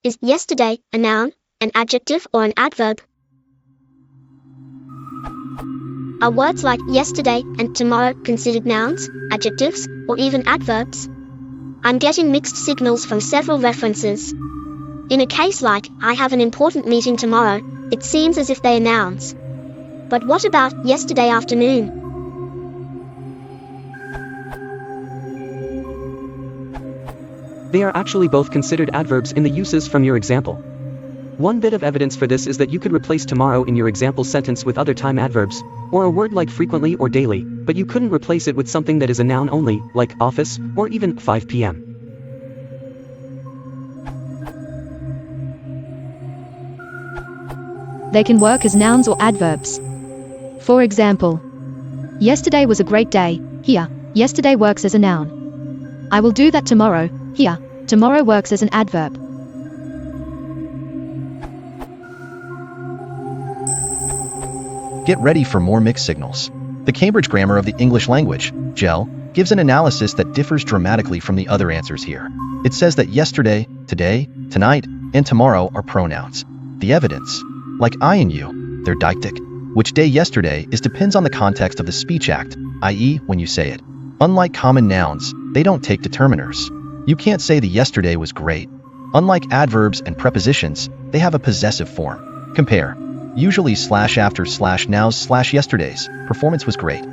Is yesterday a noun, an adjective, or an adverb? Are words like yesterday and tomorrow considered nouns, adjectives, or even adverbs? I'm getting mixed signals from several references. In a case like, I have an important meeting tomorrow, it seems as if they are nouns. But what about yesterday afternoon? They are actually both considered adverbs in the uses from your example. One bit of evidence for this is that you could replace tomorrow in your example sentence with other time adverbs, or a word like frequently or daily, but you couldn't replace it with something that is a noun only, like office, or even 5 p.m. They can work as nouns or adverbs. For example, yesterday was a great day. Here, yesterday works as a noun. I will do that tomorrow. Here, tomorrow works as an adverb. Get ready for more mixed signals. The Cambridge Grammar of the English Language, GEL, gives an analysis that differs dramatically from the other answers here. It says that yesterday, today, tonight, and tomorrow are pronouns. The evidence, like I and you, they're deictic. Which day yesterday depends on the context of the speech act, i.e., when you say it. Unlike common nouns, they don't take determiners. You can't say the yesterday was great. Unlike adverbs and prepositions, they have a possessive form. Compare. Usually /after/nows/yesterdays. Performance was great.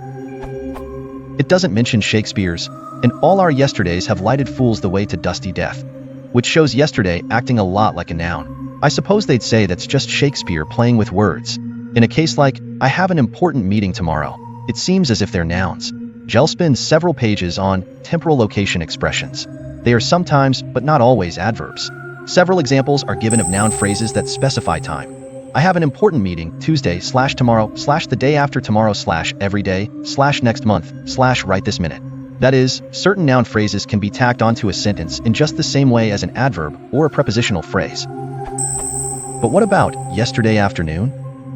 It doesn't mention Shakespeare's, and all our yesterdays have lighted fools the way to dusty death, which shows yesterday acting a lot like a noun. I suppose they'd say that's just Shakespeare playing with words. In a case like, I have an important meeting tomorrow, it seems as if they're nouns. GEL spends several pages on temporal location expressions. They are sometimes, but not always, adverbs. Several examples are given of noun phrases that specify time. I have an important meeting Tuesday/tomorrow/the day after tomorrow/every day/next month/right this minute. That is, certain noun phrases can be tacked onto a sentence in just the same way as an adverb or a prepositional phrase. But what about yesterday afternoon?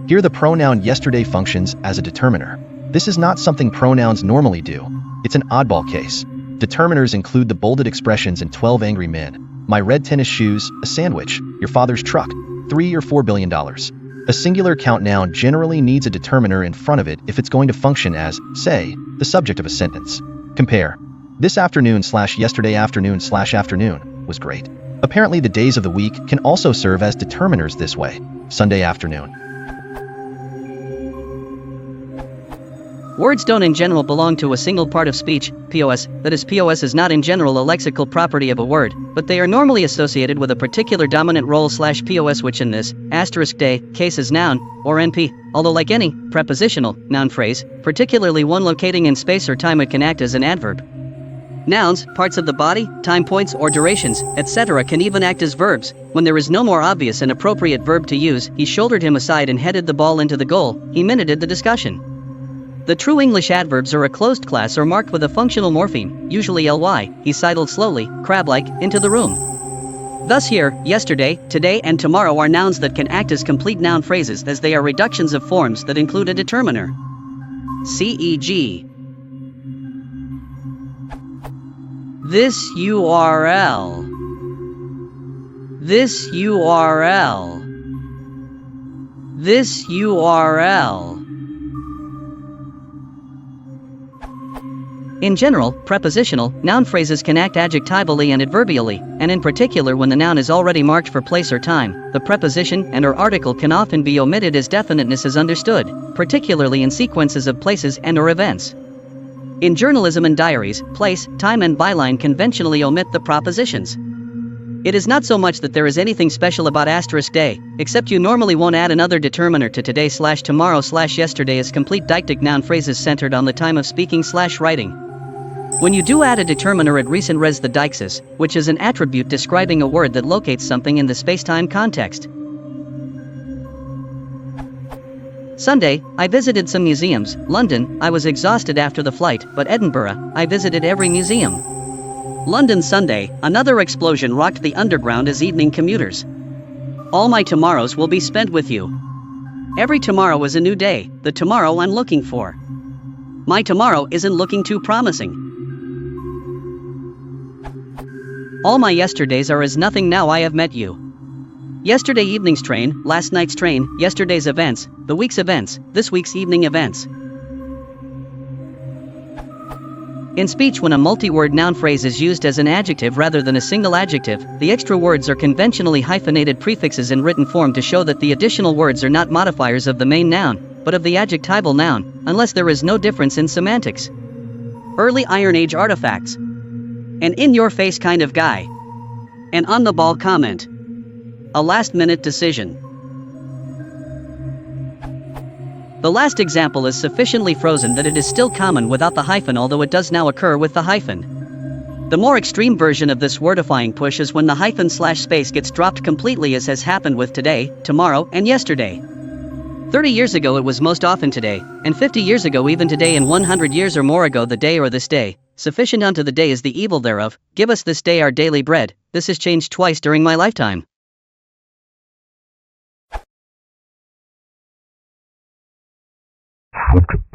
Here the pronoun yesterday functions as a determiner. This is not something pronouns normally do. It's an oddball case. Determiners include the bolded expressions in 12 Angry Men, my red tennis shoes, a sandwich, your father's truck, $3 or $4 billion. A singular count noun generally needs a determiner in front of it if it's going to function as, say, the subject of a sentence. Compare. This afternoon/yesterday afternoon/afternoon was great. Apparently the days of the week can also serve as determiners this way. Sunday afternoon. Words don't in general belong to a single part of speech, POS, that is, POS is not in general a lexical property of a word, but they are normally associated with a particular dominant role/POS, which in this *day case is noun, or NP, although like any prepositional noun phrase, particularly one locating in space or time, it can act as an adverb. Nouns, parts of the body, time points or durations, etc. can even act as verbs. When there is no more obvious and appropriate verb to use, he shouldered him aside and headed the ball into the goal, he minuted the discussion. The true English adverbs are a closed class or marked with a functional morpheme, usually ly. He sidled slowly, crab-like, into the room. Thus here, yesterday, today and tomorrow are nouns that can act as complete noun phrases as they are reductions of forms that include a determiner. C.e.g. This URL. This URL. This URL. In general, prepositional, noun phrases can act adjectivally and adverbially, and in particular when the noun is already marked for place or time, the preposition and/or article can often be omitted as definiteness is understood, particularly in sequences of places and/or events. In journalism and diaries, place, time and byline conventionally omit the propositions. It is not so much that there is anything special about *day, except you normally won't add another determiner to today/tomorrow/yesterday as complete deictic noun phrases centered on the time of speaking/writing. When you do add a determiner at recent res the deixis, which is an attribute describing a word that locates something in the space-time context. Sunday, I visited some museums. London, I was exhausted after the flight, but Edinburgh, I visited every museum. London Sunday, another explosion rocked the underground as evening commuters. All my tomorrows will be spent with you. Every tomorrow is a new day, the tomorrow I'm looking for. My tomorrow isn't looking too promising. All my yesterdays are as nothing now I have met you. Yesterday evening's train, last night's train, yesterday's events, the week's events, this week's evening events. In speech, when a multi-word noun phrase is used as an adjective rather than a single adjective, the extra words are conventionally hyphenated prefixes in written form to show that the additional words are not modifiers of the main noun, but of the adjectival noun, unless there is no difference in semantics. Early Iron Age artifacts. An in-your-face kind of guy. An on-the-ball comment. A last-minute decision. The last example is sufficiently frozen that it is still common without the hyphen, although it does now occur with the hyphen. The more extreme version of this wordifying push is when the hyphen/space gets dropped completely, as has happened with today, tomorrow, and yesterday. 30 years ago it was most often today, and 50 years ago even today, and 100 years or more ago the day or this day. Sufficient unto the day is the evil thereof. Give us this day our daily bread. This has changed twice during my lifetime. Adjective.